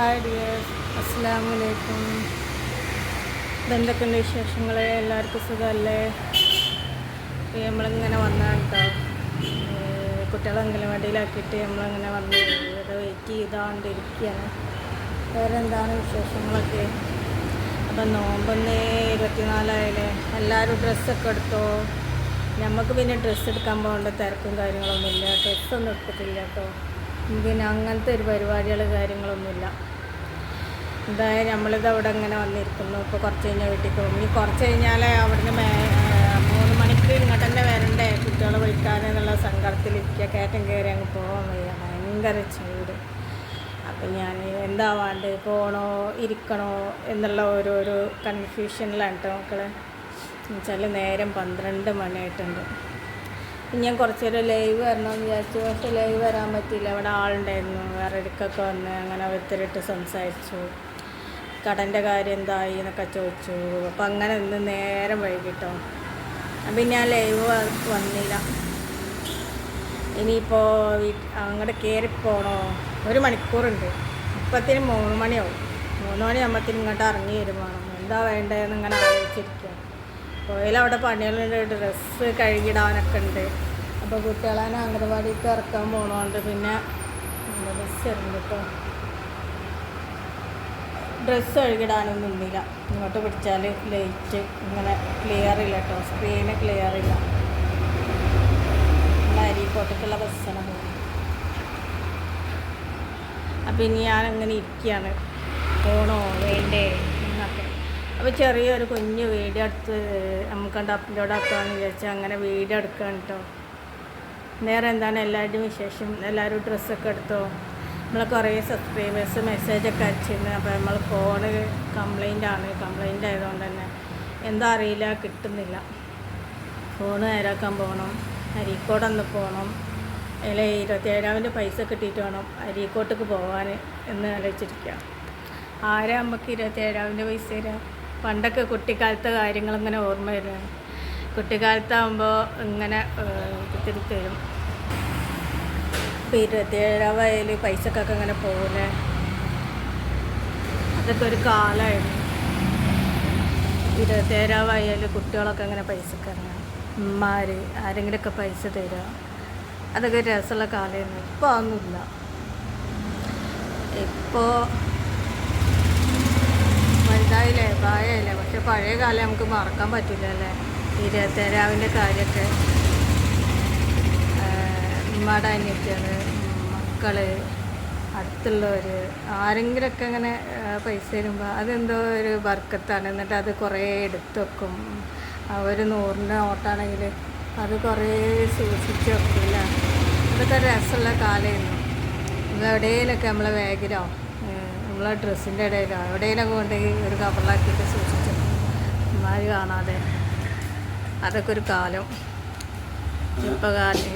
Hi dears, അസ്സലാമലൈക്കും. എന്തൊക്കെയുണ്ട് വിശേഷങ്ങൾ? എല്ലാവർക്കും സുഖമല്ലേ? നമ്മളിങ്ങനെ വന്നാൽ കേട്ടോ, കുട്ടികളെ അംഗനവാടിയിലാക്കിയിട്ട് നമ്മളിങ്ങനെ വന്ന് ഇവിടെ വെയിറ്റ് ചെയ്താണ്ടിരിക്കുകയാണ്. വേറെ എന്താണ് വിശേഷങ്ങളൊക്കെ? അപ്പം നോമ്പൊന്ന് 24 എല്ലാവരും ഡ്രസ്സൊക്കെ എടുത്തോ? നമുക്ക് പിന്നെ ഡ്രസ്സ് എടുക്കാൻ പോകേണ്ട തിരക്കും കാര്യങ്ങളൊന്നുമില്ല. ഡ്രസ്സൊന്നും എടുത്തിട്ടില്ല കേട്ടോ. പിന്നെ അങ്ങനത്തെ ഒരു പരിപാടികൾ കാര്യങ്ങളൊന്നുമില്ല. എന്തായാലും നമ്മളിത് അവിടെ ഇങ്ങനെ വന്നിരിക്കുന്നു. ഇപ്പോൾ കുറച്ച് കഴിഞ്ഞാൽ വീട്ടിൽ പോകും. ഇനി കുറച്ച് കഴിഞ്ഞാൽ അവിടുന്ന് 3 മണിക്ക് ഇങ്ങോട്ട് തന്നെ വരണ്ടേ കുട്ടികളെ വിളിക്കാനെന്നുള്ള സങ്കടത്തിലിരിക്കുക. കയറ്റം കയറി അങ്ങ് പോകാൻ വയ്യ, ഭയങ്കര ചൂട്. അപ്പം ഞാൻ എന്താ വേണ്ടത്, പോകണോ ഇരിക്കണോ എന്നുള്ള ഓരോരോ കൺഫ്യൂഷനിലാണ് കേട്ടോ മക്കളെ. എന്നുവെച്ചാൽ നേരം 12 മണിയായിട്ടുണ്ട്. ഞാൻ കുറച്ച് നേരം ലൈവ് വരണമെന്ന് വിചാരിച്ചു, പക്ഷേ ലൈവ് വരാൻ പറ്റിയില്ല. അവിടെ ആളുണ്ടായിരുന്നു, വേറെ ഇടയ്ക്കൊക്കെ വന്ന് അങ്ങനെ ഒത്തിരിട്ട് സംസാരിച്ചു. കടൻ്റെ കാര്യം എന്തായി എന്നൊക്കെ ചോദിച്ചു. അപ്പം അങ്ങനെ ഇന്ന് നേരം വൈകിട്ടോ. അപ്പം ഞാൻ ലൈവ് വന്നില്ല. ഇനിയിപ്പോൾ അങ്ങോട്ട് കയറിപ്പോണോ? 1 മണിക്കൂറുണ്ട്. ഇപ്പത്തിന് 3 മണിയാവും. 3 മണിയാകുമ്പോഴത്തേനും ഇങ്ങോട്ട് ഇറങ്ങി വരുവാണ്. എന്താ വേണ്ടതെന്ന് ഇങ്ങനെ ആലോചിച്ചിരിക്കുക. പോയാലവിടെ പണികളുണ്ട്, ഡ്രസ്സ് കഴുകിടാനൊക്കെ ഉണ്ട്. അപ്പോൾ കുട്ടികളെ അംഗനവാടിക്ക് ഇറക്കാൻ പോകണോണ്ട് പിന്നെ ബസ് ഉണ്ട് കേട്ടോ. ഡ്രസ്സ് കഴുകിടാനൊന്നും ഇല്ല. ഇങ്ങോട്ട് പിടിച്ചാൽ ലൈറ്റ് ഇങ്ങനെ ക്ലിയർ ഇല്ല കേട്ടോ, സ്ക്രീന് ക്ലിയർ ഇല്ല. അരീക്കോട്ടേക്കുള്ള ബസ്സാണ് പോകുന്നത്. അപ്പം ഇനി ഞാനങ്ങനെ ഇരിക്കുകയാണ്, പോകണോ വേണ്ടേ എന്നൊക്കെ. അപ്പോൾ ചെറിയൊരു കുഞ്ഞ് വീഡിയോ എടുത്ത് നമുക്കണ്ട് അപ്ലോഡ് ആക്കാമെന്ന് വിചാരിച്ചാൽ അങ്ങനെ വീഡിയോ എടുക്കാൻ കേട്ടോ. വേറെ എന്താണ് എല്ലാവരുടെയും വിശേഷം? എല്ലാവരും ഡ്രസ്സൊക്കെ എടുത്തോ? നമ്മൾ കുറേ സബ്സ്ക്രൈബേഴ്സ് മെസ്സേജൊക്കെ അയച്ചിരുന്നു. അപ്പോൾ നമ്മൾ ഫോണ് കംപ്ലൈൻ്റ് ആയതുകൊണ്ട് തന്നെ എന്താ അറിയില്ല, കിട്ടുന്നില്ല. ഫോണ് നേരാക്കാൻ പോകണം, അരീക്കോടൊന്ന് പോകണം. അതിൽ 27 പൈസ കിട്ടിയിട്ട് വേണം അരീക്കോട്ടേക്ക് പോകാൻ എന്ന് ആലോചിച്ചിരിക്കുക. ആരാ നമുക്ക് 27 പൈസ തരാം? പണ്ടൊക്കെ കുട്ടിക്കാലത്തെ കാര്യങ്ങളിങ്ങനെ ഓർമ്മ വരുന്നത്. കുട്ടിക്കാലത്താകുമ്പോൾ ഇങ്ങനെ ഒത്തിരി തരും. ഇപ്പോൾ 27 പൈസക്കൊക്കെ ഇങ്ങനെ പോകില്ലേ, അതൊക്കെ ഒരു കാലമായിരുന്നു. 27 കുട്ടികളൊക്കെ ഇങ്ങനെ പൈസക്ക് ഇറങ്ങുക, ഉമ്മാർ ആരെങ്കിലുമൊക്കെ പൈസ തരിക, അതൊക്കെ രസമുള്ള കാലമായിരുന്നു. ഇപ്പോൾ അതൊന്നുമില്ല. ഇപ്പോൾ വലുതായില്ലേ, പ്രായമായില്ലേ. പക്ഷെ പഴയ കാലം നമുക്ക് മറക്കാൻ പറ്റില്ല അല്ലേ? 27 കാര്യമൊക്കെ. ഉമ്മയുടെ അനിയത്തികൾ, മക്കൾ, അടുത്തുള്ളവർ ആരെങ്കിലുമൊക്കെ ഇങ്ങനെ പൈസ തരുമ്പോൾ അതെന്തോ ഒരു ബർക്കത്താണ്. എന്നിട്ട് അത് കുറേ എടുത്ത് വെക്കും. ഒരു 100 നോട്ടാണെങ്കിൽ അത് കുറേ സൂക്ഷിച്ച് വെക്കില്ല. അതൊക്കെ രസമുള്ള കാലമായിരുന്നു. എവിടെയെങ്കിലൊക്കെ നമ്മളെ ബാഗിലോ നമ്മളെ ഡ്രസ്സിൻ്റെ ഇടയിലോ എവിടെയെങ്കിലൊക്കെ കൊണ്ടുപോയി ഒരു കവറിലാക്കിയിട്ട് സൂക്ഷിച്ചു ഉമ്മാർ കാണാതെ. അതൊക്കെ ഒരു കാലം. ഇപ്പോൾ കാലം